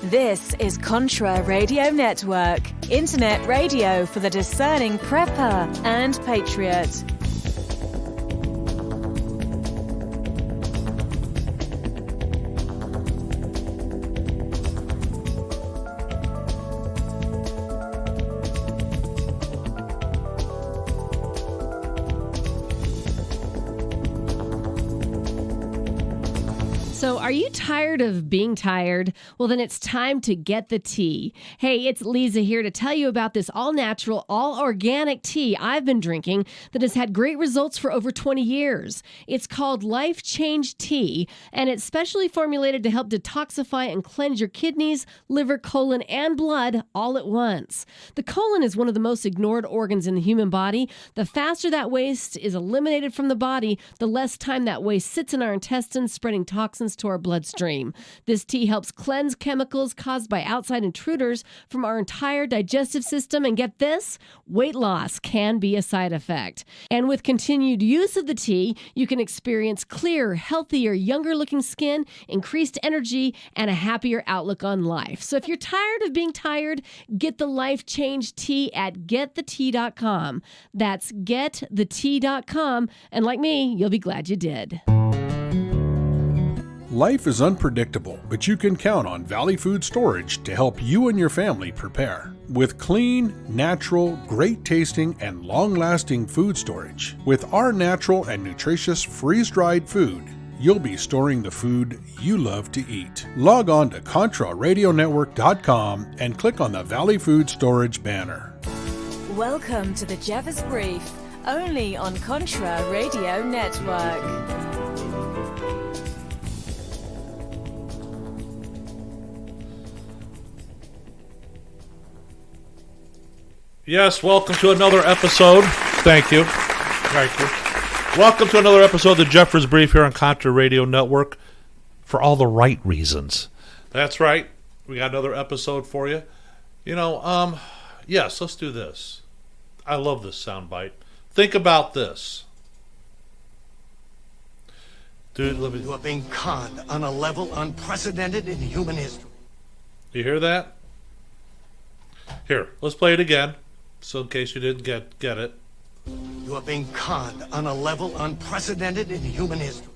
This is Contra Radio Network, internet radio for the discerning prepper and patriot. So are you tired of being tired? Well, then it's time to get the tea. Hey, it's Lisa here to tell you about this all-natural, all-organic tea I've been drinking that has had great results for over 20 years. It's called Life Change Tea, and it's specially formulated to help detoxify and cleanse your kidneys, liver, colon, and blood all at once. The colon is one of the most ignored organs in the human body. The faster that waste is eliminated from the body, the less time that waste sits in our intestines, spreading toxins to our bloodstream. This tea helps cleanse chemicals caused by outside intruders from our entire digestive system. And get this, weight loss can be a side effect. And with continued use of the tea, you can experience clearer, healthier, younger looking skin, increased energy, and a happier outlook on life. So if you're tired of being tired, get the Life Change Tea at getthetea.com. That's getthetea.com. And like me, you'll be glad you did. Life is unpredictable, but you can count on Valley Food Storage to help you and your family prepare. With clean, natural, great-tasting, and long-lasting food storage, with our natural and nutritious freeze-dried food, you'll be storing the food you love to eat. Log on to ContraRadioNetwork.com and click on the Valley Food Storage banner. Welcome to the Jeffers Brief, only on Contra Radio Network. Yes, welcome to another episode. Thank you. Welcome to another episode of the Jeffers Brief here on Contra Radio Network for all the right reasons. That's right. We got another episode for you. Yes, let's do this. I love this soundbite. Think about this. Dude, You are being conned on a level unprecedented in human history. You hear that? Here, let's play it again. So in case you didn't get it. You are being conned on a level unprecedented in human history.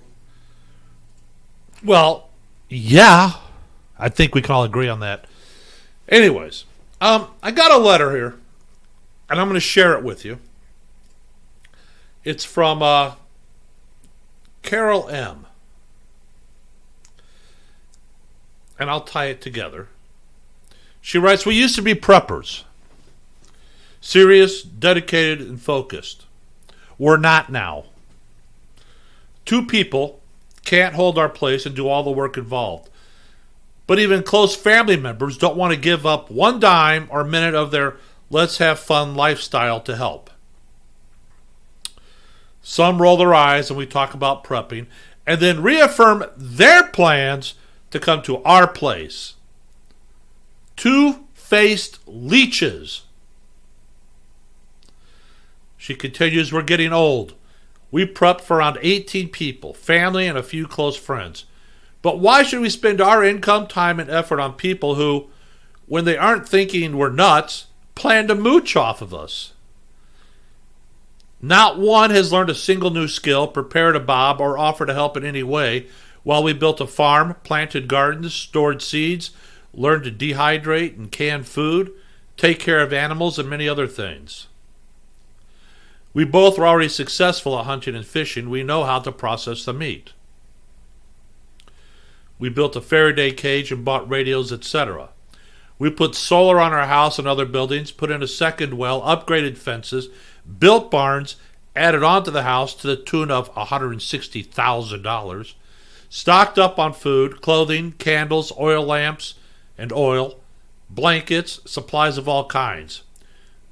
Well, yeah. I think we can all agree on that. Anyways, I got a letter here, and I'm going to share it with you. It's from Carol M. And I'll tie it together. She writes, "We used to be preppers. Serious, dedicated, and focused. We're not now. Two people can't hold our place and do all the work involved. But even close family members don't want to give up one dime or minute of their let's have fun lifestyle to help. Some roll their eyes when we talk about prepping and then reaffirm their plans to come to our place. Two-faced leeches." She continues, "We're getting old. We prepped for around 18 people, family and a few close friends. But why should we spend our income, time, and effort on people who, when they aren't thinking we're nuts, plan to mooch off of us? Not one has learned a single new skill, prepared a bob, or offered to help in any way while we built a farm, planted gardens, stored seeds, learned to dehydrate and can food, take care of animals, and many other things. We both were already successful at hunting and fishing. We know how to process the meat. We built a Faraday cage and bought radios, etc. We put solar on our house and other buildings, put in a second well, upgraded fences, built barns, added on to the house to the tune of $160,000, stocked up on food, clothing, candles, oil lamps, and oil, blankets, supplies of all kinds.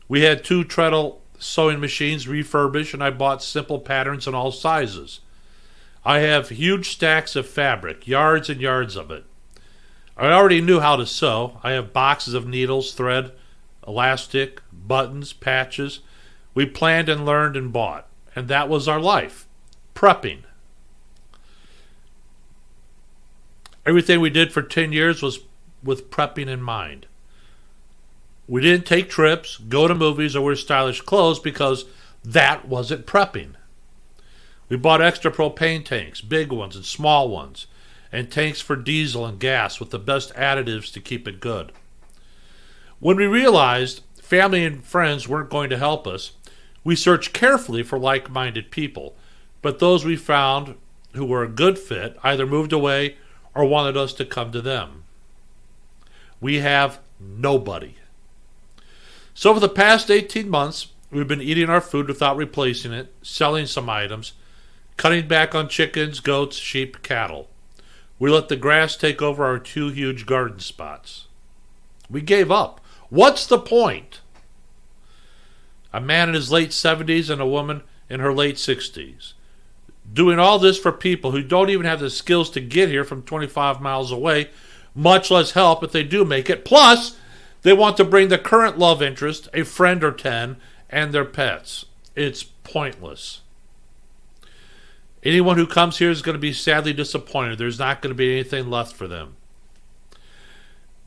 We had 2 treadle sewing machines refurbished, and I bought simple patterns in all sizes. I have huge stacks of fabric, yards and yards of it. I already knew how to sew. I have boxes of needles, thread, elastic, buttons, patches. We planned and learned and bought, and that was our life, prepping. Everything we did for 10 years was with prepping in mind. We didn't take trips, go to movies, or wear stylish clothes because that wasn't prepping. We bought extra propane tanks, big ones and small ones, and tanks for diesel and gas with the best additives to keep it good. When we realized family and friends weren't going to help us, we searched carefully for like-minded people, but those we found who were a good fit either moved away or wanted us to come to them. We have nobody. So for the past 18 months, we've been eating our food without replacing it, selling some items, cutting back on chickens, goats, sheep, cattle. We let the grass take over our 2 huge garden spots. We gave up. What's the point? A man in his late 70s and a woman in her late 60s. Doing all this for people who don't even have the skills to get here from 25 miles away, much less help if they do make it. Plus, they want to bring the current love interest, a friend or 10, and their pets. It's pointless. Anyone who comes here is going to be sadly disappointed. There's not going to be anything left for them.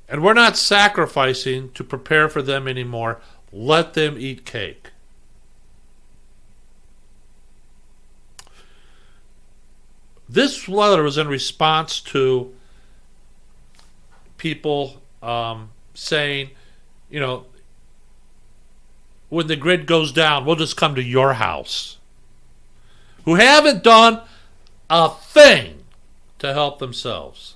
And we're not sacrificing to prepare for them anymore. Let them eat cake. This letter was in response to people saying, you know, when the grid goes down, we'll just come to your house. Who haven't done a thing to help themselves.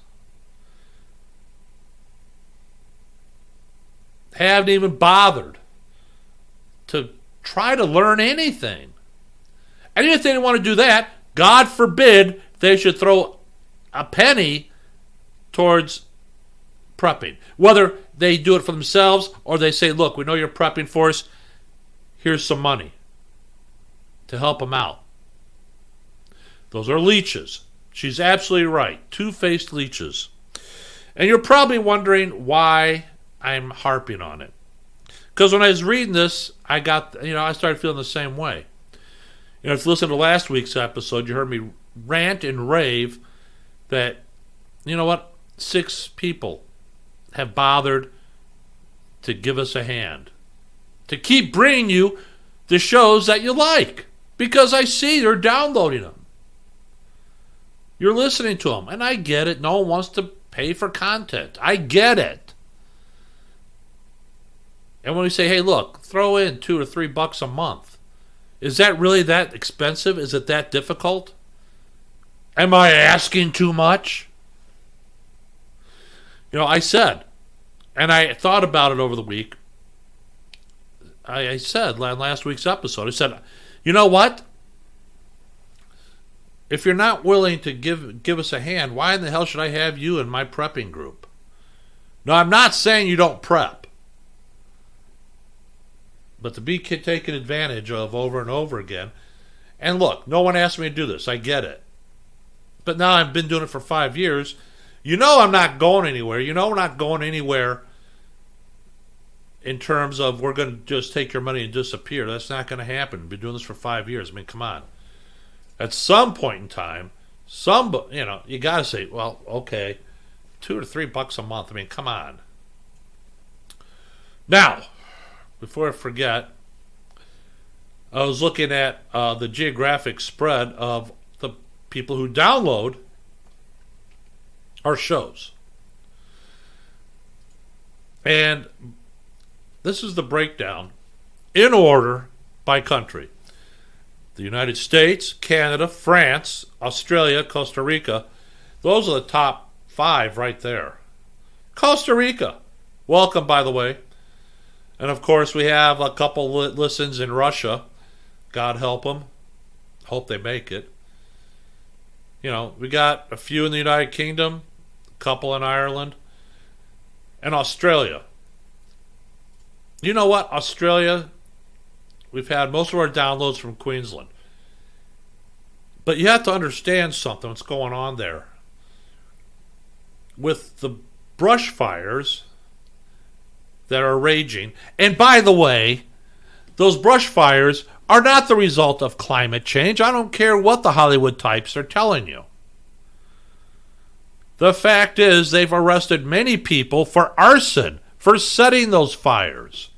Haven't even bothered to try to learn anything. And even if they didn't want to do that, God forbid they should throw a penny towards prepping. Whether they do it for themselves or they say, look, we know you're prepping for us. Here's some money to help them out. Those are leeches. She's absolutely right. Two-faced leeches. And you're probably wondering why I'm harping on it. Because when I was reading this, I started feeling the same way. If you listen to last week's episode, you heard me rant and rave that, 6 people have bothered to give us a hand. To keep bringing you the shows that you like. Because I see you're downloading them. You're listening to them. And I get it. No one wants to pay for content. I get it. And when we say, hey, look, throw in $2 or $3 a month. Is that really that expensive? Is it that difficult? Am I asking too much? I said, and I thought about it over the week. I said in last week's episode, I said, you know what? If you're not willing to give us a hand, why in the hell should I have you in my prepping group? No, I'm not saying you don't prep. But to be taken advantage of over and over again. And look, no one asked me to do this. I get it. But now I've been doing it for 5 years. I'm not going anywhere. We're not going anywhere in terms of we're going to just take your money and disappear. That's not going to happen. We've been doing this for 5 years. I mean, come on. At some point in time, you got to say, well, okay, $2 or $3 a month. I mean, come on. Now, before I forget, I was looking at the geographic spread of the people who download our shows. And this is the breakdown in order by country. The United States, Canada, France, Australia, Costa Rica. Those are the top 5 right there. Costa Rica. Welcome, by the way. And, of course, we have a couple listens in Russia. God help them. Hope they make it. We got a few in the United Kingdom, a couple in Ireland, and Australia. You know what? Australia, we've had most of our downloads from Queensland. But you have to understand something, what's going on there. With the brush fires that are raging. And by the way, those brush fires are not the result of climate change. I don't care what the Hollywood types are telling you. The fact is they've arrested many people for arson, for setting those fires.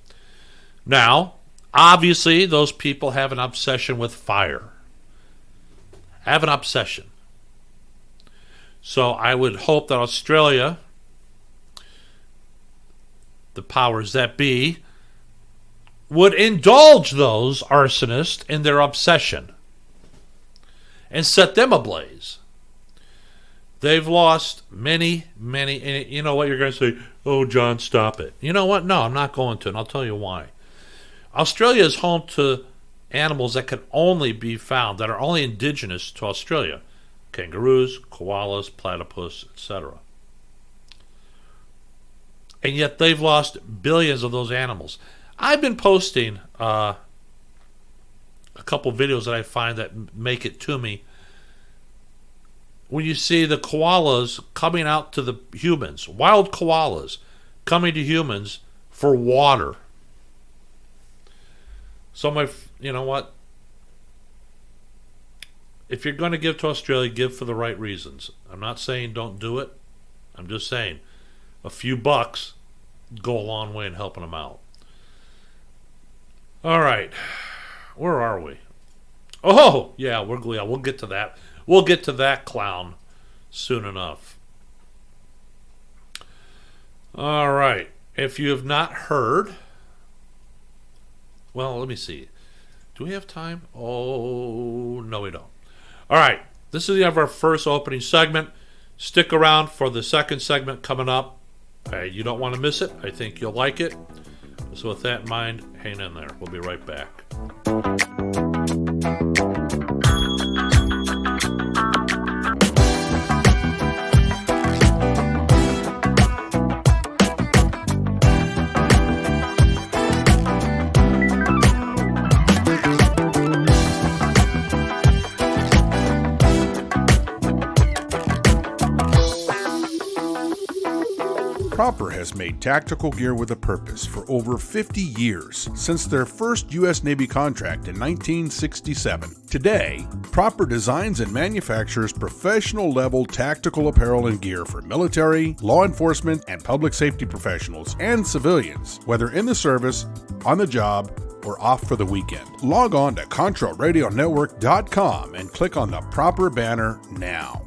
Now, obviously, those people have an obsession with fire. Have an obsession. So I would hope that Australia, the powers that be, would indulge those arsonists in their obsession and set them ablaze. They've lost many, and you know what, you're going to say, oh, John, stop it. You know what? No, I'm not going to, and I'll tell you why. Australia is home to animals that can only be found, that are only indigenous to Australia. Kangaroos, koalas, platypus, etc. And yet they've lost billions of those animals. I've been posting a couple videos that I find that make it to me. When you see the koalas coming out to the humans, wild koalas coming to humans for water. So you know what? If you're going to give to Australia, give for the right reasons. I'm not saying don't do it. I'm just saying a few bucks go a long way in helping them out. All right. Where are we? Oh, yeah, we'll get to that. We'll get to that clown soon enough. All right. If you have not heard, well, let me see. Do we have time? Oh, no, we don't. All right. This is the end of our first opening segment. Stick around for the second segment coming up. You don't want to miss it. I think you'll like it. So with that in mind, hang in there. We'll be right back. Proper has made tactical gear with a purpose for over 50 years, since their first U.S. Navy contract in 1967. Today, Proper designs and manufactures professional-level tactical apparel and gear for military, law enforcement, and public safety professionals and civilians, whether in the service, on the job, or off for the weekend. Log on to ContraRadioNetwork.com and click on the Proper banner now.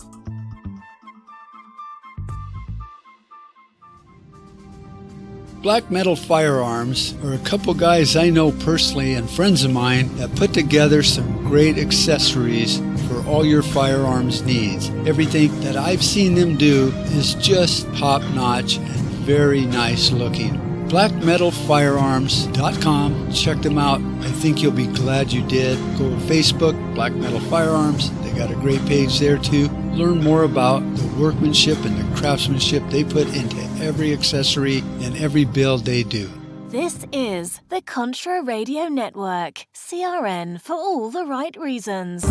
Black Metal Firearms are a couple guys I know personally and friends of mine that put together some great accessories for all your firearms needs. Everything that I've seen them do is just top-notch and very nice looking. BlackMetalFirearms.com. Check them out. I think you'll be glad you did. Go to Facebook, Black Metal Firearms. They got a great page there too. Learn more about the workmanship and the craftsmanship they put into every accessory and every build they do. This is the Contra Radio Network, CRN for all the right reasons.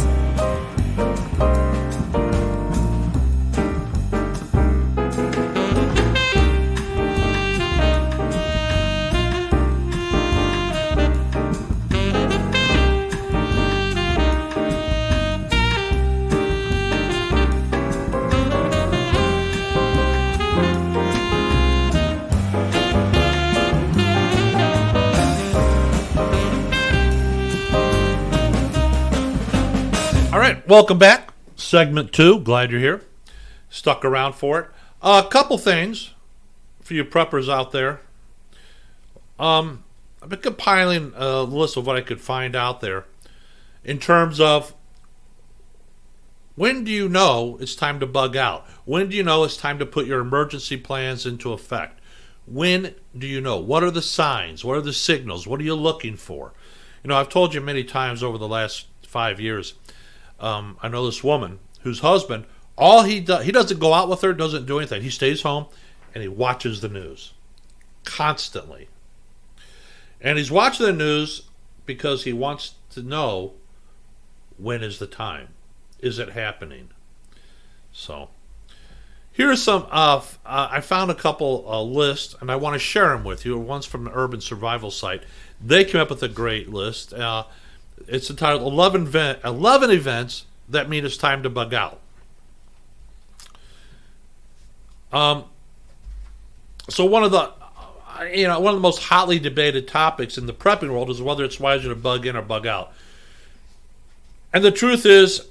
Welcome back. Segment 2. Glad you're here. Stuck around for it. A couple things for you preppers out there. I've been compiling a list of what I could find out there in terms of when do you know it's time to bug out? When do you know it's time to put your emergency plans into effect? When do you know? What are the signs? What are the signals? What are you looking for? You know, I've told you many times over the last 5 years, I know this woman whose husband, all he doesn't go out with her, doesn't do anything. He stays home and he watches the news constantly. And he's watching the news because he wants to know, when is the time? Is it happening? So here's some, I found a couple lists and I want to share them with you. One's from the Urban Survival site. They came up with a great list. It's entitled 11 events that mean it's time to bug out. So one of the most hotly debated topics in the prepping world is whether it's wiser to bug in or bug out. And the truth is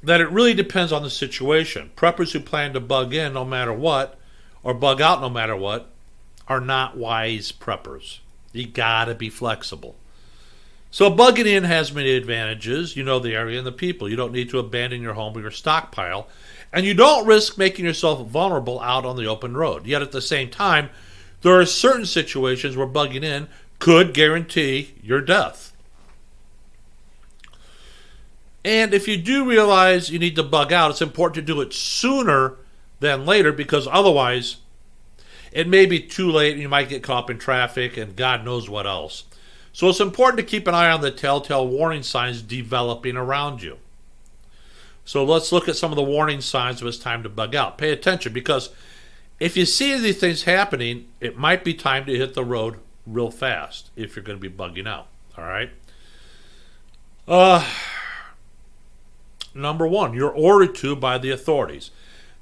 that it really depends on the situation. Preppers who plan to bug in no matter what, or bug out no matter what, are not wise preppers. You gotta be flexible. So bugging in has many advantages. You know the area and the people. You don't need to abandon your home or your stockpile. And you don't risk making yourself vulnerable out on the open road. Yet at the same time, there are certain situations where bugging in could guarantee your death. And if you do realize you need to bug out, it's important to do it sooner than later, because otherwise it may be too late and you might get caught up in traffic and God knows what else. So it's important to keep an eye on the telltale warning signs developing around you. So let's look at some of the warning signs of it's time to bug out. Pay attention, because if you see these things happening, it might be time to hit the road real fast if you're going to be bugging out. All right? Number one, you're ordered to by the authorities.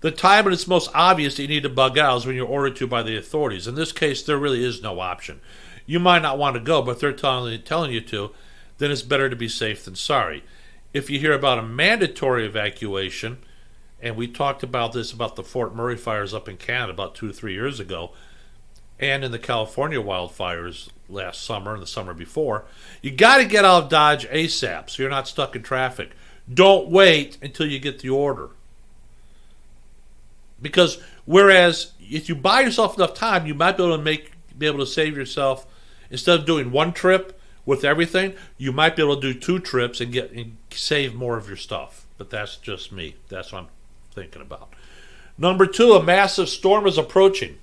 The time when it's most obvious that you need to bug out is when you're ordered to by the authorities. In this case, there really is no option. You might not want to go, but if they're telling you to, then it's better to be safe than sorry. If you hear about a mandatory evacuation, and we talked about this about the Fort Murray fires up in Canada about 2 to 3 years ago, and in the California wildfires last summer and the summer before, you got to get out of Dodge ASAP so you're not stuck in traffic. Don't wait until you get the order. Because whereas if you buy yourself enough time, you might be able to save yourself, instead of doing one trip with everything, you might be able to do 2 trips and save more of your stuff. But that's just me. That's what I'm thinking about. Number 2, a massive storm is approaching.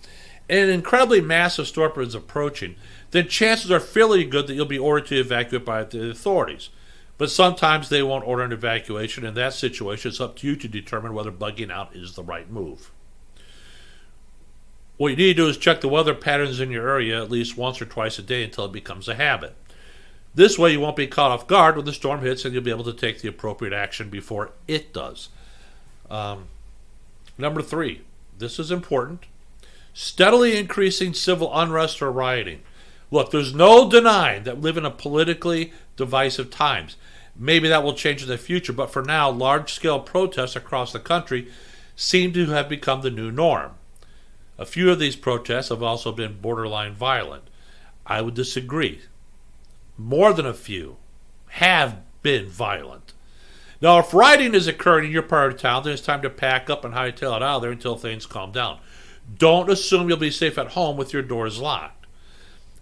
And an incredibly massive storm is approaching, then chances are fairly good that you'll be ordered to evacuate by the authorities. But sometimes they won't order an evacuation. In that situation, it's up to you to determine whether bugging out is the right move. What you need to do is check the weather patterns in your area at least once or twice a day until it becomes a habit. This way you won't be caught off guard when the storm hits, and you'll be able to take the appropriate action before it does. Number 3, this is important. Steadily increasing civil unrest or rioting. Look, there's no denying that we live in a politically divisive times. Maybe that will change in the future, but for now, large-scale protests across the country seem to have become the new norm. A few of these protests have also been borderline violent. I would disagree. More than a few have been violent. Now, if rioting is occurring in your part of town, then it's time to pack up and hightail it out of there until things calm down. Don't assume you'll be safe at home with your doors locked.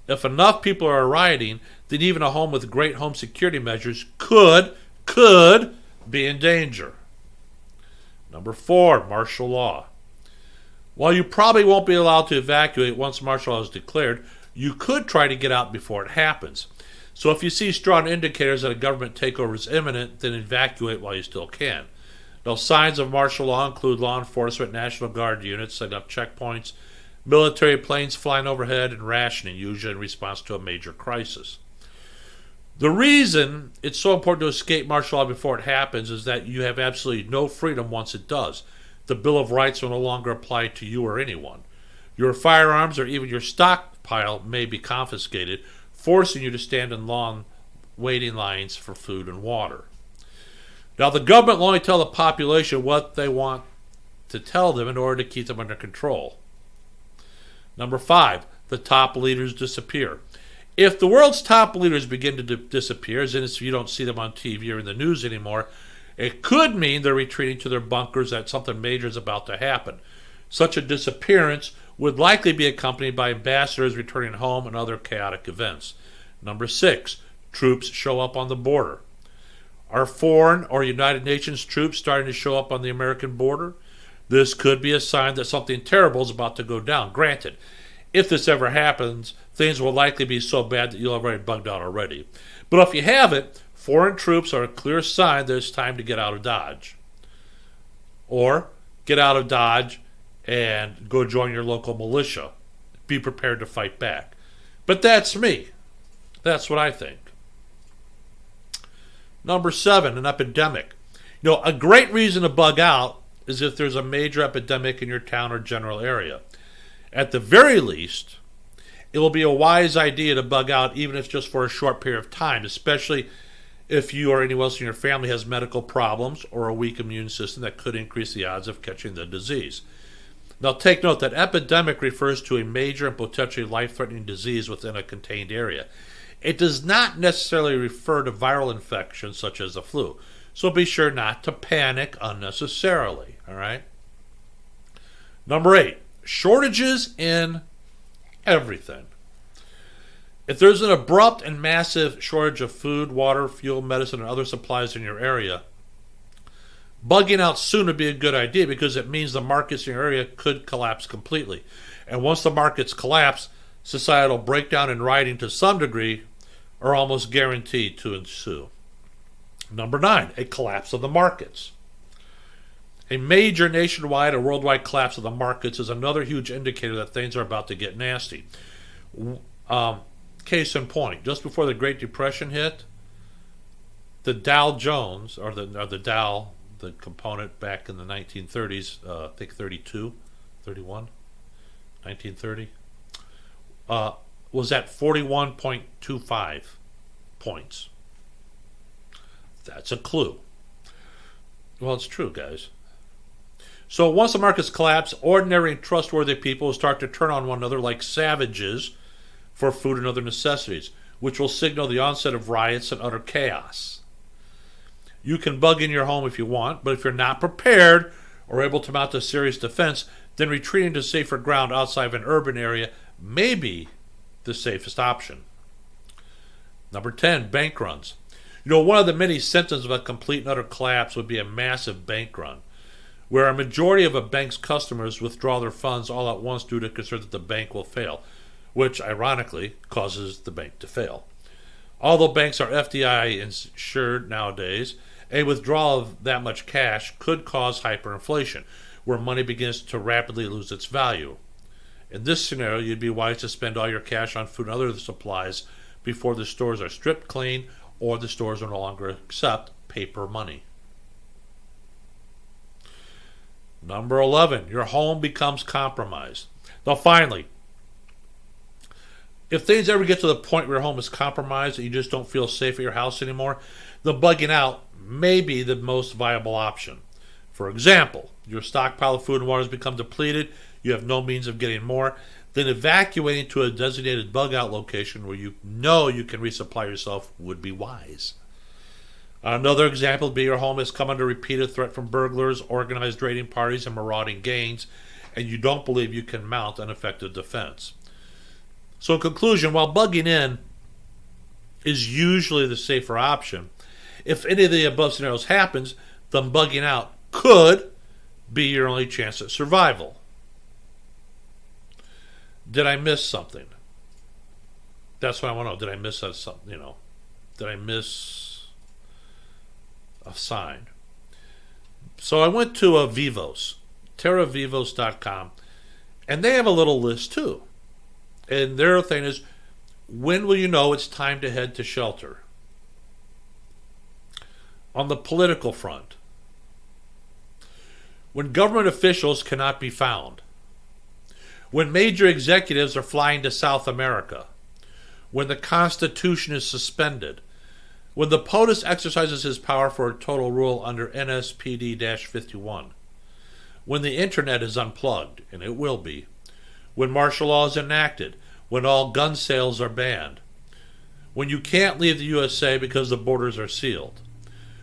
If enough people are rioting, then even a home with great home security measures could be in danger. Number 4, martial law. While you probably won't be allowed to evacuate once martial law is declared, you could try to get out before it happens. So if you see strong indicators that a government takeover is imminent, then evacuate while you still can. Now, signs of martial law include law enforcement, National Guard units setting up checkpoints, military planes flying overhead, and rationing, usually in response to a major crisis. The reason it's so important to escape martial law before it happens is that you have absolutely no freedom once it does. The Bill of Rights will no longer apply to you or anyone. Your firearms or even your stockpile may be confiscated, forcing you to stand in long waiting lines for food and water. Now, the government will only tell the population what they want to tell them in order to keep them under control. Number 5, the top leaders disappear. If the world's top leaders begin to disappear, as in if you don't see them on TV or in the news anymore, it could mean they're retreating to their bunkers, that something major is about to happen. Such a disappearance would likely be accompanied by ambassadors returning home and other chaotic events. Number 6, troops show up on the border. Are foreign or United Nations troops starting to show up on the American border? This could be a sign that something terrible is about to go down. Granted, if this ever happens, things will likely be so bad that you'll have already bugged out already. But if you haven't, foreign troops are a clear sign that it's time to get out of Dodge. Or get out of Dodge and go join your local militia. Be prepared to fight back. But that's me. That's what I think. Number 7, an epidemic. A great reason to bug out is if there's a major epidemic in your town or general area. At the very least, it will be a wise idea to bug out, even if just for a short period of time, especially if you or anyone else in your family has medical problems or a weak immune system that could increase the odds of catching the disease. Now take note that epidemic refers to a major and potentially life-threatening disease within a contained area. It does not necessarily refer to viral infections such as the flu. So be sure not to panic unnecessarily, all right? Number 8, shortages in everything. If there's an abrupt and massive shortage of food, water, fuel, medicine, and other supplies in your area, bugging out soon would be a good idea because it means the markets in your area could collapse completely. And once the markets collapse, societal breakdown and rioting to some degree are almost guaranteed to ensue. Number 9, a collapse of the markets. A major nationwide or worldwide collapse of the markets is another huge indicator that things are about to get nasty. Case in point, just before the Great Depression hit, the Dow Jones, or the Dow, the component back in the 1930s, I think 1930, was at 41.25 points. That's a clue. Well, it's true, guys. So once the markets collapse, ordinary and trustworthy people will start to turn on one another like savages for food and other necessities, which will signal the onset of riots and utter chaos. You can bug in your home if you want, but if you're not prepared or able to mount a serious defense, then retreating to safer ground outside of an urban area may be the safest option. Number 10, bank runs. One of the many symptoms of a complete and utter collapse would be a massive bank run, where a majority of a bank's customers withdraw their funds all at once due to concern that the bank will fail, which ironically causes the bank to fail. Although banks are FDIC insured nowadays, a withdrawal of that much cash could cause hyperinflation, where money begins to rapidly lose its value. In this scenario, you'd be wise to spend all your cash on food and other supplies before the stores are stripped clean or the stores no longer accept paper money. Number 11, your home becomes compromised. Now finally, if things ever get to the point where your home is compromised and you just don't feel safe at your house anymore, then bugging out may be the most viable option. For example, your stockpile of food and water has become depleted, you have no means of getting more, then evacuating to a designated bug out location where you know you can resupply yourself would be wise. Another example would be your home has come under repeated threat from burglars, organized raiding parties, and marauding gangs, and you don't believe you can mount an effective defense. So in conclusion, while bugging in is usually the safer option, if any of the above scenarios happens, then bugging out could be your only chance at survival. Did I miss something? That's what I want to know. Did I miss something? Did I miss a sign? So I went to Vivos, terravivos.com, and they have a little list too. And their thing is, when will you know it's time to head to shelter? On the political front, when government officials cannot be found, when major executives are flying to South America, when the Constitution is suspended, when the POTUS exercises his power for a total rule under NSPD-51, when the internet is unplugged, and it will be, when martial law is enacted, when all gun sales are banned, when you can't leave the USA because the borders are sealed,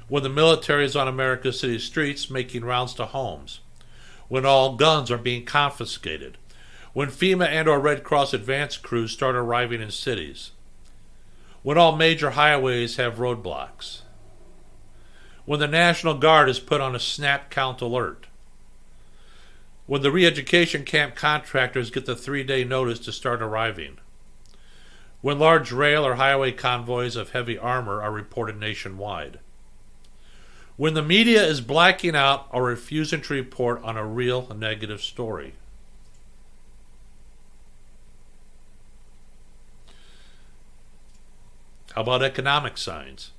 when the military is on America's city streets making rounds to homes, when all guns are being confiscated, when FEMA and or Red Cross advance crews start arriving in cities, when all major highways have roadblocks, when the National Guard is put on a snap count alert, when the re-education camp contractors get the 3-day notice to start arriving, when large rail or highway convoys of heavy armor are reported nationwide, when the media is blacking out or refusing to report on a real negative story. How about economic signs?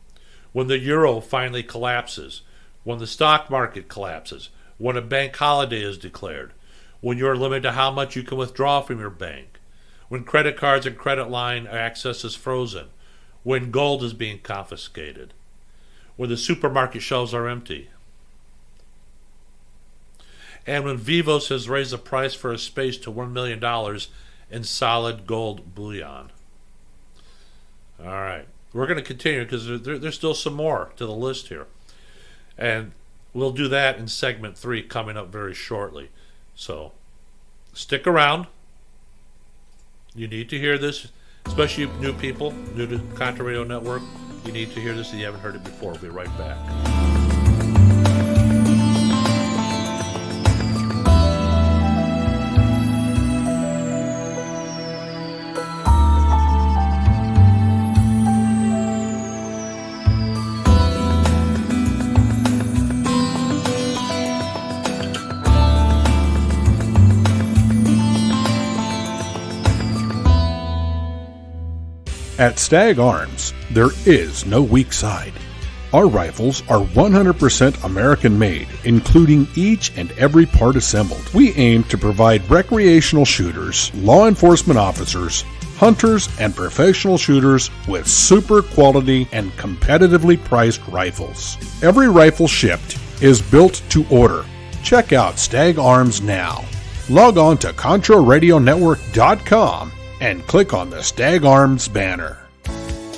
When the euro finally collapses, when the stock market collapses, when a bank holiday is declared, when you're limited to how much you can withdraw from your bank, when credit cards and credit line access is frozen, when gold is being confiscated, when the supermarket shelves are empty, and when Vivos has raised the price for a space to $1 million in solid gold bullion. All right. We're going to continue because there's still some more to the list here. And we'll do that in segment 3 coming up very shortly. So stick around. You need to hear this, especially new people, new to Contra Radio Network. You need to hear this if you haven't heard it before. We'll be right back. At Stag Arms, there is no weak side. Our rifles are 100% American made, including each and every part assembled. We aim to provide recreational shooters, law enforcement officers, hunters, and professional shooters with super quality and competitively priced rifles. Every rifle shipped is built to order. Check out Stag Arms now. Log on to ContraRadioNetwork.com and click on the Stag Arms banner.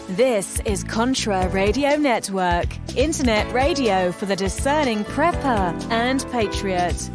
This is Contra Radio Network, internet radio for the discerning prepper and patriot.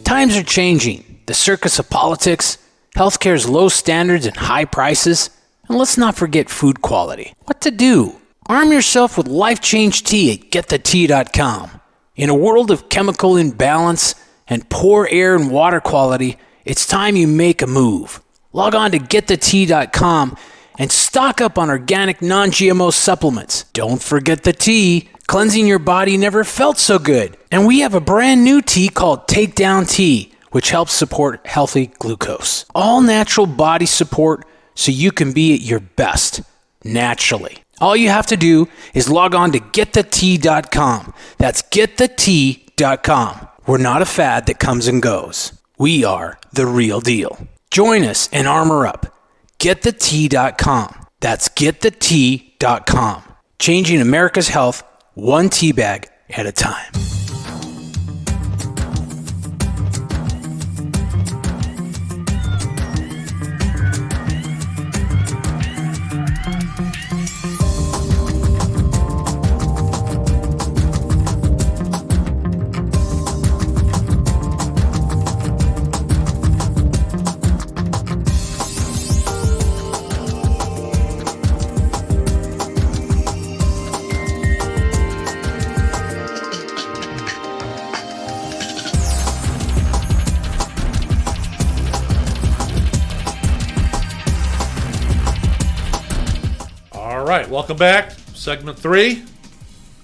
Times are changing. The circus of politics, healthcare's low standards and high prices, and let's not forget food quality. What to do? Arm yourself with Life Change Tea at GetTheTea.com. In a world of chemical imbalance and poor air and water quality, it's time you make a move. Log on to GetTheTea.com and stock up on organic non-GMO supplements. Don't forget the tea. Cleansing your body never felt so good. And we have a brand new tea called Takedown Tea, which helps support healthy glucose. All natural body support so you can be at your best, naturally. All you have to do is log on to GetTheTea.com. That's GetTheTea.com. We're not a fad that comes and goes. We are the real deal. Join us and armor up. GetTheTea.com. That's GetTheTea.com. Changing America's health one tea bag at a time. All right, welcome back. Segment 3.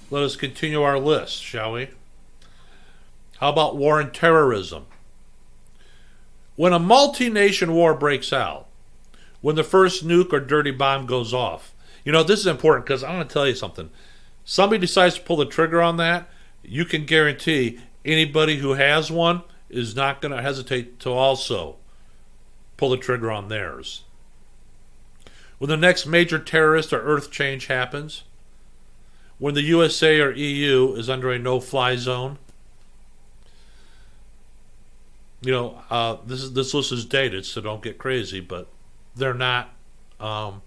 Let us continue our list, shall we? How about war and terrorism? When a multi-nation war breaks out, when the first nuke or dirty bomb goes off, you know, this is important because I'm going to tell you something. Somebody decides to pull the trigger on that, you can guarantee anybody who has one is not going to hesitate to also pull the trigger on theirs. When the next major terrorist or earth change happens, when the USA or EU is under a no-fly zone, you know, this list is dated, so don't get crazy, but they're not wrong.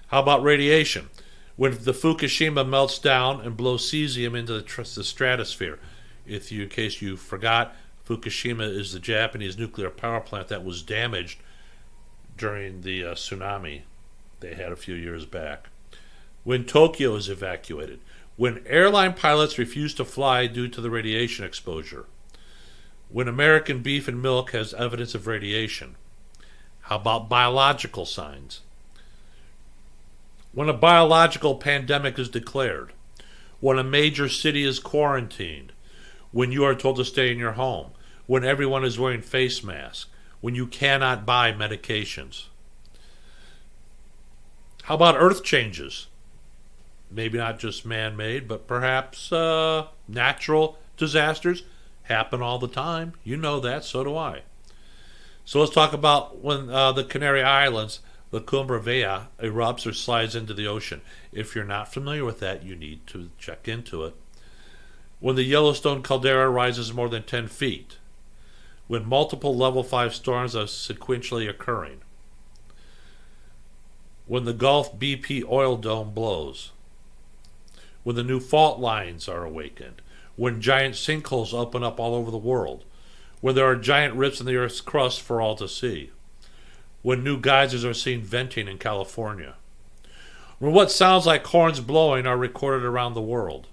How about radiation? When the Fukushima melts down and blows cesium into the stratosphere. In case you forgot, Fukushima is the Japanese nuclear power plant that was damaged during the tsunami they had a few years back. When Tokyo is evacuated. When airline pilots refuse to fly due to the radiation exposure. When American beef and milk has evidence of radiation. How about biological signs? when a biological pandemic is declared, when a major city is quarantined, when you are told to stay in your home, when everyone is wearing face masks, when you cannot buy medications. How about earth changes? Maybe not just man-made, but perhaps natural disasters happen all the time. You know that, so do I. So let's talk about when the Canary Islands, the Cumbre Vella, erupts or slides into the ocean. If you're not familiar with that, you need to check into it. When the Yellowstone caldera rises more than 10 feet. When multiple level 5 storms are sequentially occurring. When the Gulf BP oil dome blows. When the new fault lines are awakened. When giant sinkholes open up all over the world. When there are giant rips in the Earth's crust for all to see. When new geysers are seen venting in California. When what sounds like horns blowing are recorded around the world.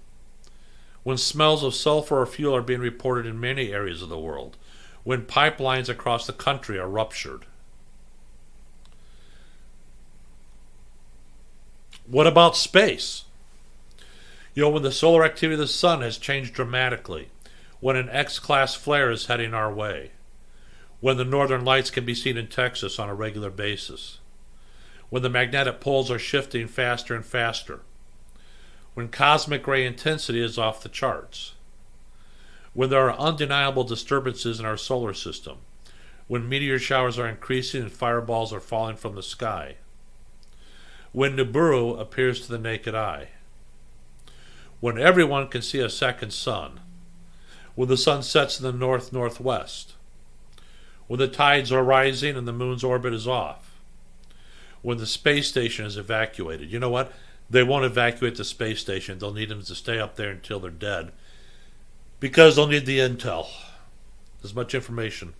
When smells of sulfur or fuel are being reported in many areas of the world. When pipelines across the country are ruptured. What about space? When the solar activity of the sun has changed dramatically. When an X-class flare is heading our way. When the northern lights can be seen in Texas on a regular basis. When the magnetic poles are shifting faster and faster. When cosmic ray intensity is off the charts. When there are undeniable disturbances in our solar system. When meteor showers are increasing and fireballs are falling from the sky. When Nibiru appears to the naked eye. When everyone can see a second sun. When the sun sets in the north-northwest. When the tides are rising and the moon's orbit is off. When the space station is evacuated. You know what? They won't evacuate the space station. They'll need them to stay up there until they're dead. Because they'll need the intel. As much information.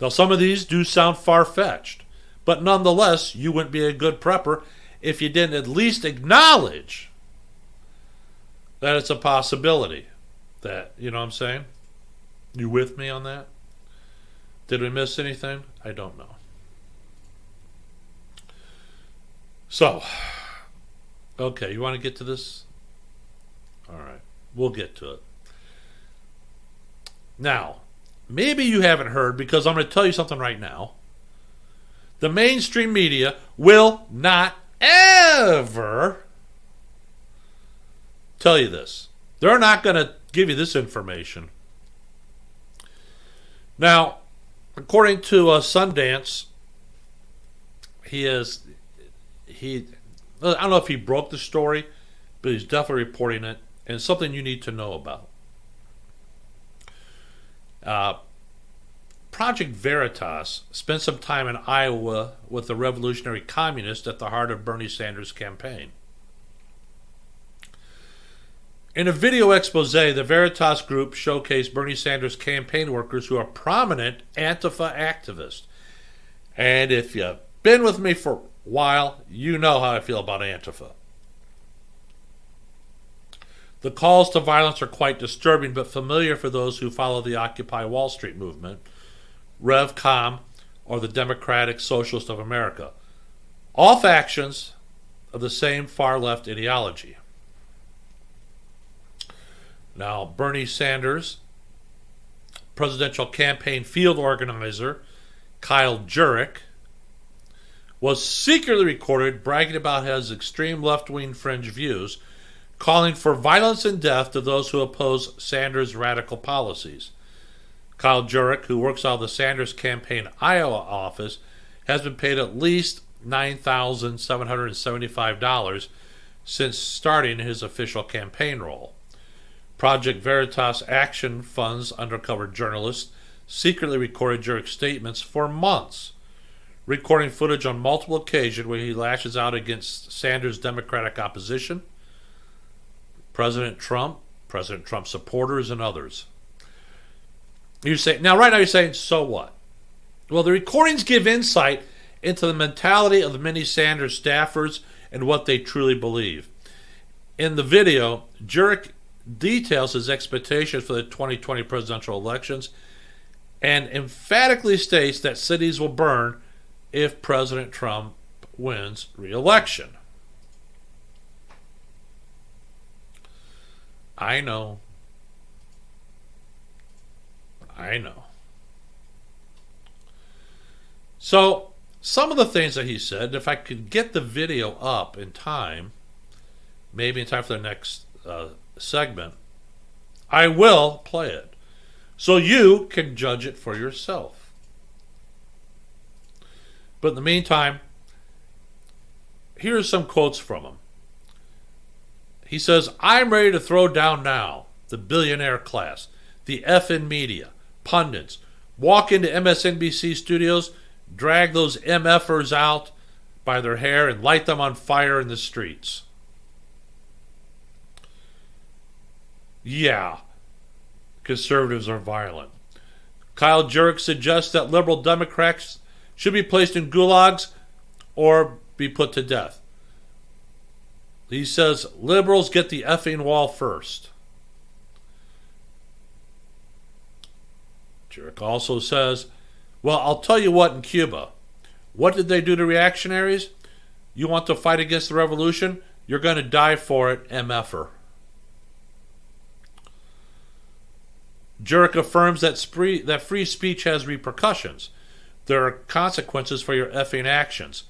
Now, some of these do sound far-fetched. But nonetheless, you wouldn't be a good prepper if you didn't at least acknowledge that it's a possibility. That, you know what I'm saying? You with me on that? Did we miss anything? I don't know. So, okay, you want to get to this? All right, we'll get to it. Now, maybe you haven't heard, because I'm going to tell you something right now. The mainstream media will not ever tell you this. They're not going to give you this information. Now, according to Sundance, I don't know if he broke the story, but he's definitely reporting it, and it's something you need to know about. Project Veritas spent some time in Iowa with the revolutionary communist at the heart of Bernie Sanders' campaign. In a video expose, the Veritas group showcased Bernie Sanders' campaign workers who are prominent Antifa activists. And if you've been with me for a while, you know how I feel about Antifa. The calls to violence are quite disturbing, but familiar for those who follow the Occupy Wall Street movement, RevCom, or the Democratic Socialist of America. All factions of the same far-left ideology. Now, Bernie Sanders, presidential campaign field organizer Kyle Jurek, was secretly recorded bragging about his extreme left-wing fringe views, calling for violence and death to those who oppose Sanders' radical policies. Kyle Jurek, who works out of the Sanders campaign Iowa office, has been paid at least $9,775 since starting his official campaign role. Project Veritas Action Fund's undercover journalists secretly recorded Jurek's statements for months, recording footage on multiple occasions where he lashes out against Sanders' Democratic opposition, President Trump supporters, and others. Right now you're saying, so what? Well, the recordings give insight into the mentality of the many Sanders staffers and what they truly believe. In the video, Jurek details his expectations for the 2020 presidential elections and emphatically states that cities will burn if President Trump wins re-election. I know. So, some of the things that he said, if I could get the video up in time, maybe in time for the next segment, I will play it. So you can judge it for yourself. But in the meantime, here's some quotes from him. He says, I'm ready to throw down now the billionaire class, the effing media, pundits, walk into MSNBC studios, drag those MFers out by their hair and light them on fire in the streets. Yeah, conservatives are violent. Kyle Jurek suggests that liberal Democrats should be placed in gulags or be put to death. He says liberals get the effing wall first. Jurek also says, well, I'll tell you what, in Cuba, what did they do to reactionaries? You want to fight against the revolution? You're going to die for it, MFer. Jurek affirms that free speech has repercussions. There are consequences for your effing actions.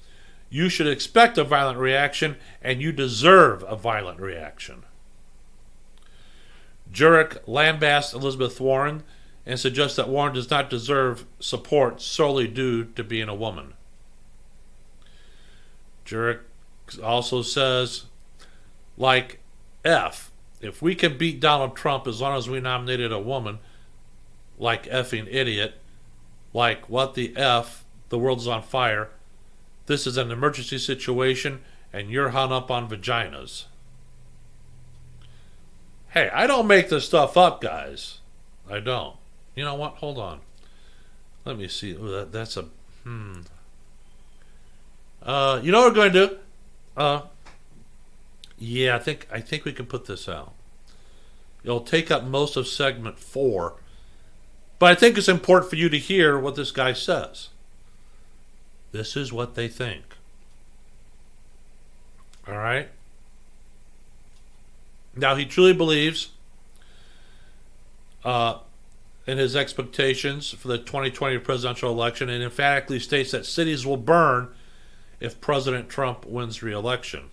You should expect a violent reaction, and you deserve a violent reaction. Jurek lambasts Elizabeth Warren and suggests that Warren does not deserve support solely due to being a woman. Jurek also says, like if we can beat Donald Trump as long as we nominated a woman, like effing idiot, like what the F, the world is on fire, this is an emergency situation and you're hung up on vaginas. Hey, I don't make this stuff up, guys. I don't. You know what? Hold on. Let me see. Ooh, that's a... You know what we're going to do? Yeah, I think we can put this out. It'll take up most of segment 4. But I think it's important for you to hear what this guy says. This is what they think. All right? Now, he truly believes in his expectations for the 2020 presidential election and emphatically states that cities will burn if President Trump wins re-election.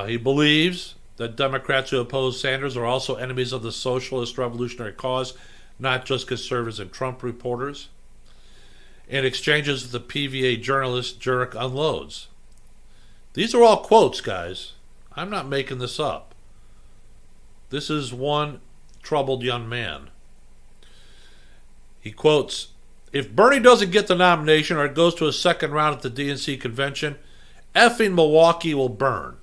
He believes that Democrats who oppose Sanders are also enemies of the socialist revolutionary cause, not just conservatives and Trump reporters. In exchanges with the PVA journalist, Jurek unloads. These are all quotes, guys. I'm not making this up. This is one troubled young man. He quotes, if Bernie doesn't get the nomination or it goes to a second round at the DNC convention, effing Milwaukee will burn.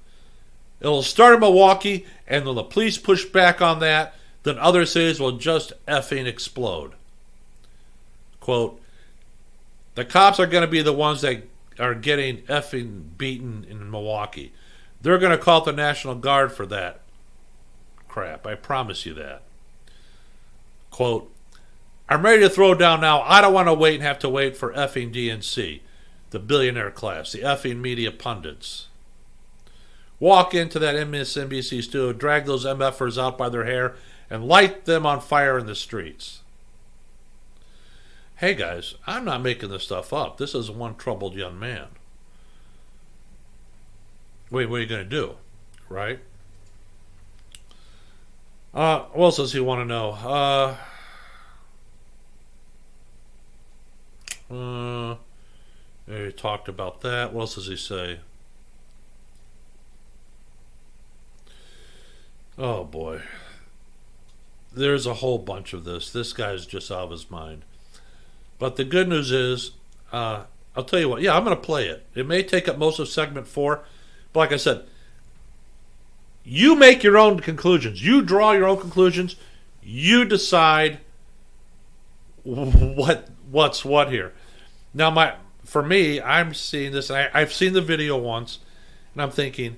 It'll start in Milwaukee, and when the police push back on that, then other cities will just effing explode. Quote, the cops are going to be the ones that are getting effing beaten in Milwaukee. They're going to call the National Guard for that crap. I promise you that. Quote, I'm ready to throw down now. I don't want to wait and have to wait for effing DNC, the billionaire class, the effing media pundits. Walk into that MSNBC studio, drag those MFers out by their hair, and light them on fire in the streets. Hey guys, I'm not making this stuff up. This is one troubled young man. Wait, what are you going to do? Right? What else does he want to know? He talked about that. What else does he say? Oh boy. There's a whole bunch of this. This guy's just out of his mind. But the good news is, I'll tell you what, yeah, I'm going to play it. It may take up most of segment 4, but like I said, you make your own conclusions. You draw your own conclusions. You decide what's what here. Now, for me, I'm seeing this. I've seen the video once, and I'm thinking,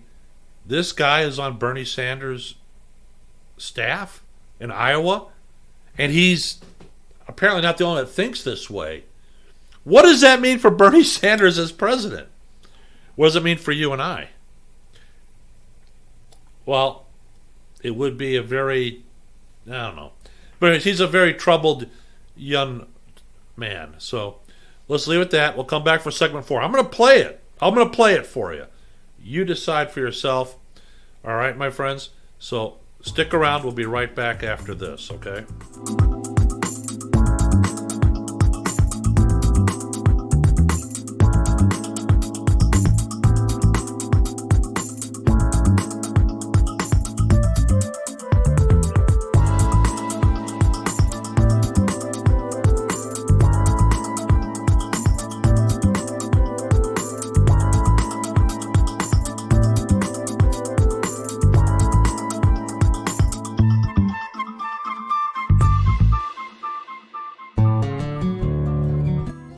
this guy is on Bernie Sanders' staff in Iowa, and he's apparently not the only one that thinks this way. What does that mean for Bernie Sanders as president? What does it mean for you and I? Well, it would be a very, I don't know. But he's a very troubled young man. So let's leave it at that. We'll come back for segment 4. I'm going to play it. I'm going to play it for you. You decide for yourself. All right, my friends? So stick around. We'll be right back after this, okay?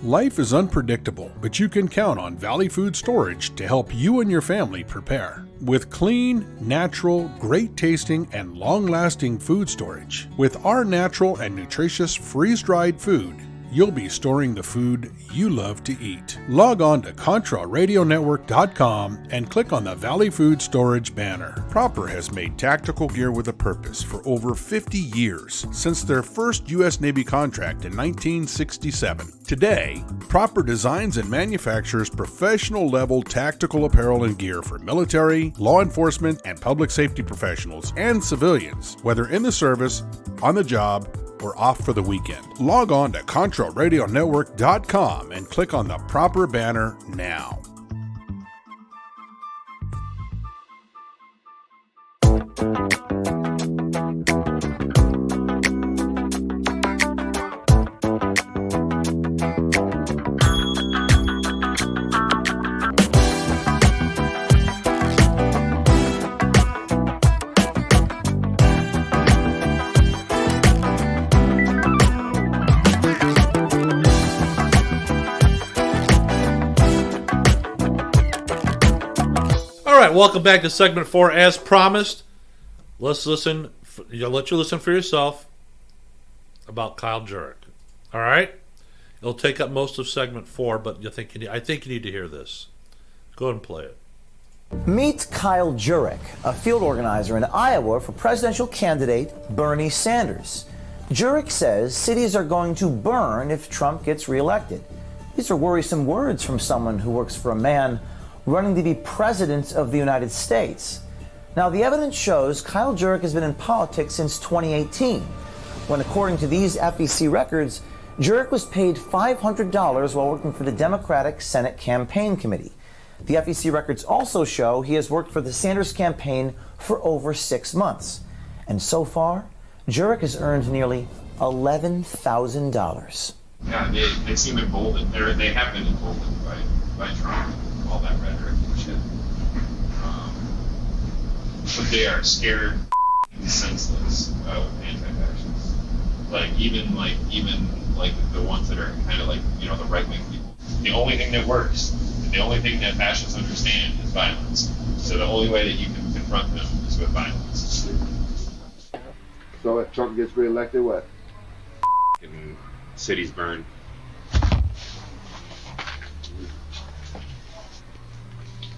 Life is unpredictable, but you can count on Valley Food Storage to help you and your family prepare. With clean, natural, great-tasting, and long-lasting food storage, with our natural and nutritious freeze-dried food, you'll be storing the food you love to eat. Log on to ContraRadioNetwork.com and click on the Valley Food Storage banner. Proper has made tactical gear with a purpose for over 50 years, since their first U.S. Navy contract in 1967. Today, Proper designs and manufactures professional-level tactical apparel and gear for military, law enforcement, and public safety professionals and civilians, whether in the service, on the job, or off for the weekend. Log on to ContraRadioNetwork.com and click on the Proper banner now. Welcome back to segment 4. As promised, let's listen. I'll let you listen for yourself about Kyle Jurek. All right, it'll take up most of segment 4, but I think you need to hear this. Go ahead and play it. Meet Kyle Jurek, a field organizer in Iowa for presidential candidate Bernie Sanders. Jurek says cities are going to burn if Trump gets reelected. These are worrisome words from someone who works for a man running to be president of the United States. Now, the evidence shows Kyle Jurek has been in politics since 2018, when, according to these FEC records, Jurek was paid $500 while working for the Democratic Senate Campaign Committee. The FEC records also show he has worked for the Sanders campaign for over 6 months. And so far, Jurek has earned nearly $11,000. Yeah, they seem emboldened. They have been emboldened by Trump. All that rhetoric and shit. But they are scared and senseless of anti-fascists. Even the ones that are kind of the right-wing people. The only thing that works, and the only thing that fascists understand is violence. So the only way that you can confront them is with violence. So if Trump gets reelected, what? And cities burn.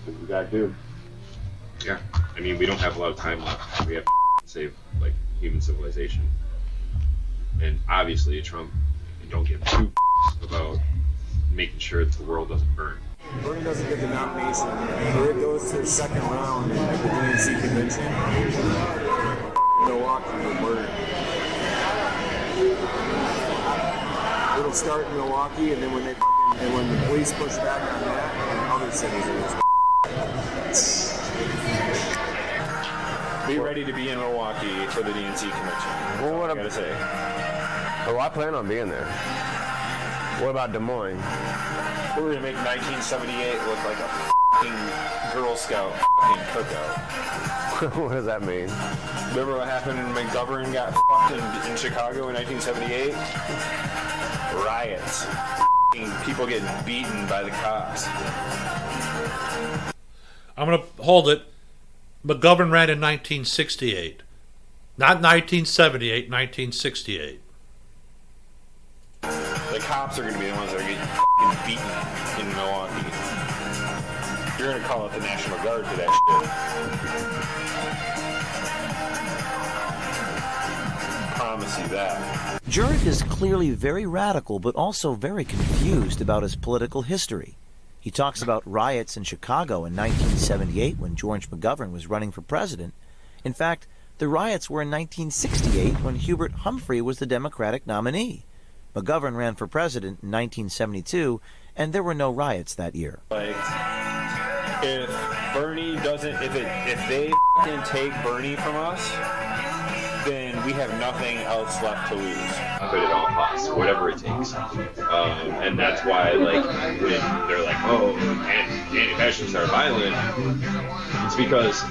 What we gotta do? Yeah, I mean, we don't have a lot of time left. We have to save human civilization, and obviously Trump don't give two about making sure that the world doesn't burn. Bernie doesn't get the nomination, so it goes to the second round at the DNC convention. Milwaukee will burn. It'll start in Milwaukee, and then when the police push back on that, and other cities will. Be ready to be in Milwaukee for the DNC convention. Well, what I gotta say. Oh, I plan on being there. What about Des Moines? We're gonna make 1978 look like a f***ing Girl Scout f***ing cookout. What does that mean? Remember what happened when McGovern got f***ed in Chicago in 1978? Riots. F***ing people getting beaten by the cops. I'm going to hold it. McGovern ran in 1968. Not 1978, 1968. The cops are going to be the ones that are getting f***ing beaten in Milwaukee. You're gonna call out the National Guard for that shit. Promise you that. Jurek is clearly very radical, but also very confused about his political history. He talks about riots in Chicago in 1978 when George McGovern was running for president. In fact, the riots were in 1968 when Hubert Humphrey was the Democratic nominee. McGovern ran for president in 1972, and there were no riots that year. Like, if Bernie doesn't, if they can take Bernie from us, then we have nothing else left to lose. But at all costs, whatever it takes. And that's why, like, when they're like, oh, anti-fascists are violent, it's because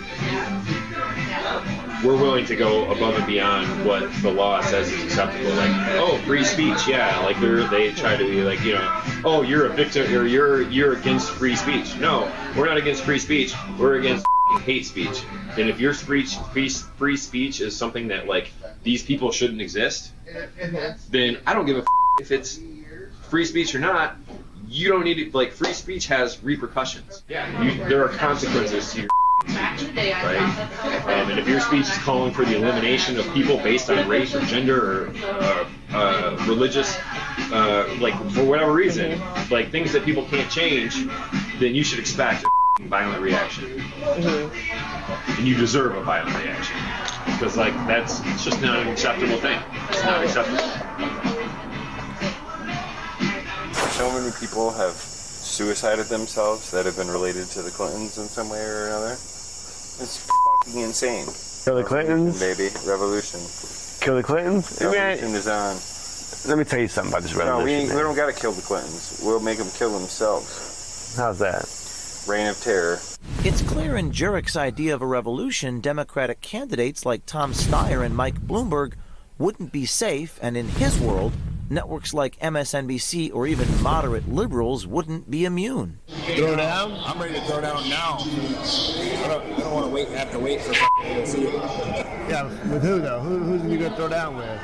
we're willing to go above and beyond what the law says is acceptable. Like, oh, free speech, yeah. Like, they try to be like, you know, oh, you're a victim, or you're against free speech. No, we're not against free speech. We're against hate speech. And if your free speech is something that, like, these people shouldn't exist, then I don't give a if it's free speech or not. You don't need it. Like, free speech has repercussions. Yeah, there are consequences to your speech, right? And if your speech is calling for the elimination of people based on race or gender or religious, like, for whatever reason, like things that people can't change, then you should expect a violent reaction. And you deserve a violent reaction. Because, like, it's just not an acceptable thing. It's not acceptable. So many people have suicided themselves that have been related to the Clintons in some way or another. It's fucking insane. Kill the Clintons? Baby, revolution. Kill the Clintons? Revolution is on. Let me tell you something about this revolution. No, we don't gotta kill the Clintons. We'll make them kill themselves. How's that? Reign of terror. It's clear in Jurek's idea of a revolution, Democratic candidates like Tom Steyer and Mike Bloomberg wouldn't be safe, and in his world, networks like MSNBC or even moderate liberals wouldn't be immune. Throw down? I'm ready to throw down now. I don't want to have to wait for AOC. Yeah, with who though? Who's you gonna throw down with?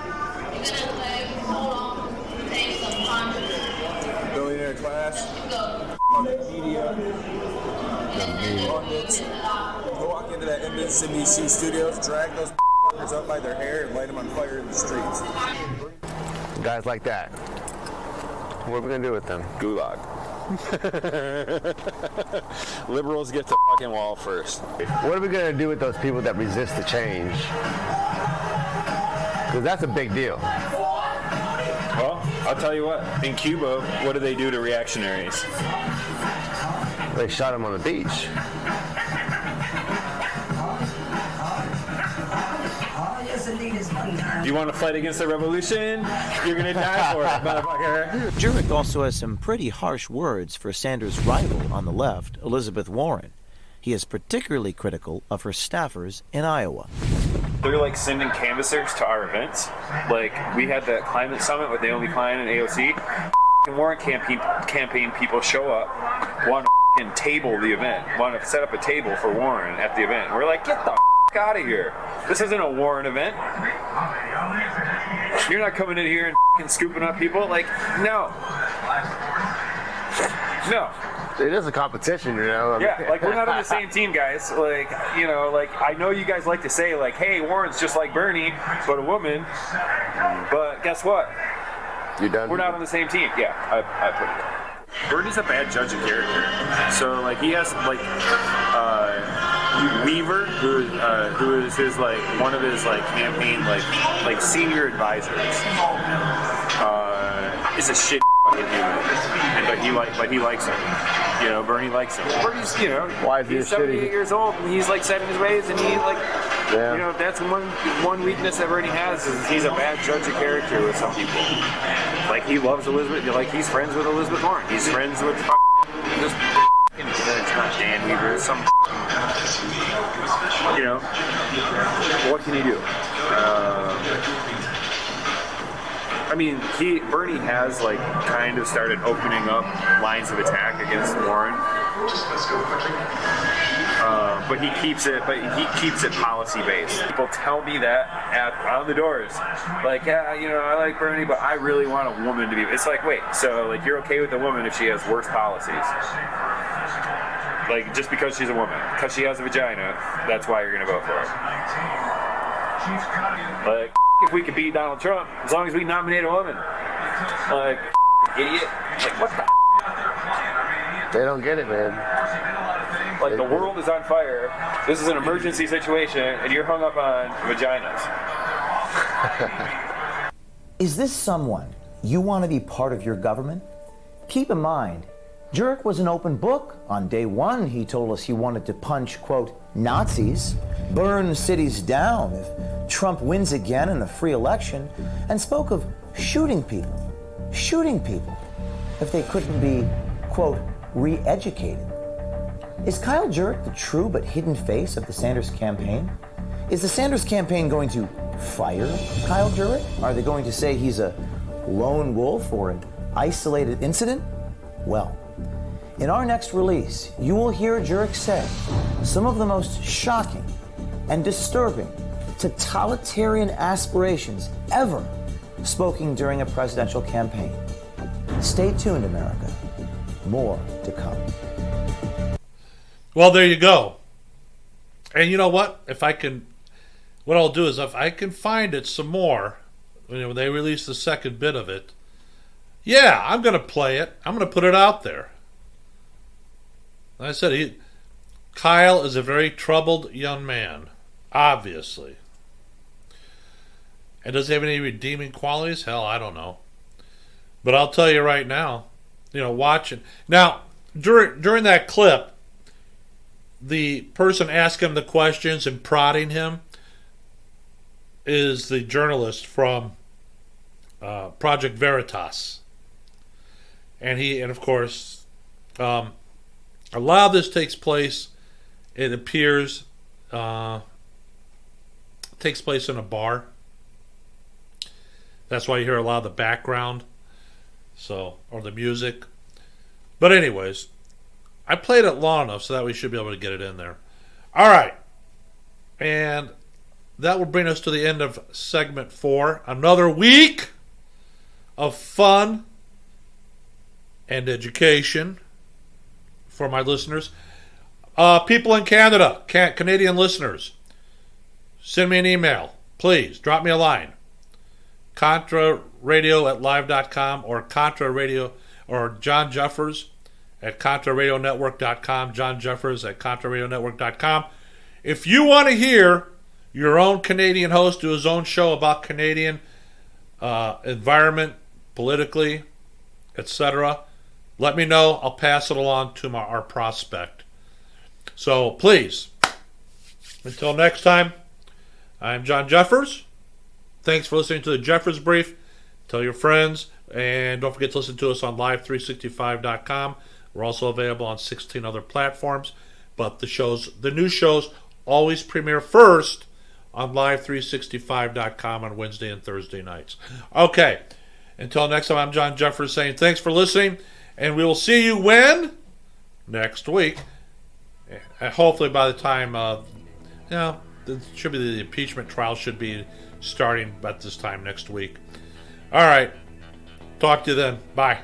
Billionaire class, media, pundits. Go walk into that MSNBC studios, drag those up by their hair and light them on fire in the streets. Guys like that. What are we gonna do with them? Gulag. Liberals get to fucking wall first. What are we gonna do with those people that resist the change? Because that's a big deal. Well, I'll tell you what. In Cuba, what do they do to reactionaries? They shot them on the beach. You want to fight against the revolution? You're gonna die for it, motherfucker. Jurek also has some pretty harsh words for Sanders' rival on the left, Elizabeth Warren. He is particularly critical of her staffers in Iowa. They're like sending canvassers to our events. Like, we had that climate summit with Naomi Klein and AOC. Warren campaign people show up, want to table the event, want to set up a table for Warren at the event. We're like, get the out of here. This isn't a Warren event. You're not coming in here and scooping up people. Like, no. No. It is a competition, you know. Yeah, like, we're not on the same team, guys. Like, you know, like, I know you guys like to say, like, hey, Warren's just like Bernie, but a woman. But guess what? You done? We're not on the same team. Yeah, I put it. Bernie's a bad judge of character. So, like, he has, like, Weaver, who is his, like, one of his, like, campaign, like senior advisors, is a shit fucking human. But he likes him. You know, Bernie likes him. Bernie's, you know, why is he's 78 years old and he's like set in his ways, and he like, you know, that's one weakness that Bernie has is he's a bad judge of character with some people. Like, he loves Elizabeth, like, he's friends with Elizabeth Warren. He's friends with just it's not Dan Weaver, it's some, you know, what can he do? I mean, Bernie has, like, kind of started opening up lines of attack against Warren, but he keeps it policy based. People tell me that on the doors, like, yeah, you know, I like Bernie, but I really want a woman to be. It's like, wait, so, like, you're okay with a woman if she has worse policies? Like, just because she's a woman, because she has a vagina, that's why you're gonna vote for her. Like, if we could beat Donald Trump, as long as we nominate a woman. Like, idiot. Like, what the? They don't get it, man. Like, the world is on fire. This is an emergency situation, and you're hung up on vaginas. Is this someone you want to be part of your government? Keep in mind, Jurek was an open book. On day one, he told us he wanted to punch, quote, Nazis, burn cities down if Trump wins again in a free election, and spoke of shooting people if they couldn't be, quote, re-educated. Is Kyle Jurek the true but hidden face of the Sanders campaign? Is the Sanders campaign going to fire Kyle Jurek? Are they going to say he's a lone wolf or an isolated incident? Well, in our next release, you will hear Jurek say some of the most shocking and disturbing totalitarian aspirations ever spoken during a presidential campaign. Stay tuned, America. More to come. Well, there you go. And you know what? What I'll do is if I can find it some more, when they release the second bit of it, yeah, I'm going to play it. I'm going to put it out there. Like I said, Kyle is a very troubled young man, obviously. And does he have any redeeming qualities? Hell, I don't know. But I'll tell you right now, watching. Now, during that clip, the person asking him the questions and prodding him is the journalist from Project Veritas. And of course, a lot of this takes place, it appears, takes place in a bar. That's why you hear a lot of the background, or the music. But anyways, I played it long enough so that we should be able to get it in there. All right. And that will bring us to the end of segment 4. Another week of fun and education for my listeners. People in Canada, Canadian listeners, send me an email. Please, drop me a line. ContraRadio@live.com or Contra Radio or John Jeffers at ContraRadioNetwork.com, John Jeffers at ContraRadioNetwork.com. If you want to hear your own Canadian host do his own show about Canadian environment, politically, etc., let me know. I'll pass it along to our prospect. So please, until next time, I'm John Jeffers. Thanks for listening to the Jeffers Brief. Tell your friends, and don't forget to listen to us on live365.com. We're also available on 16 other platforms, but the new shows always premiere first on live365.com on Wednesday and Thursday nights. Okay, until next time, I'm John Jeffers saying thanks for listening, and we will see you when? Next week. And hopefully by the time, the impeachment trial should be starting at this time next week. All right. Talk to you then. Bye.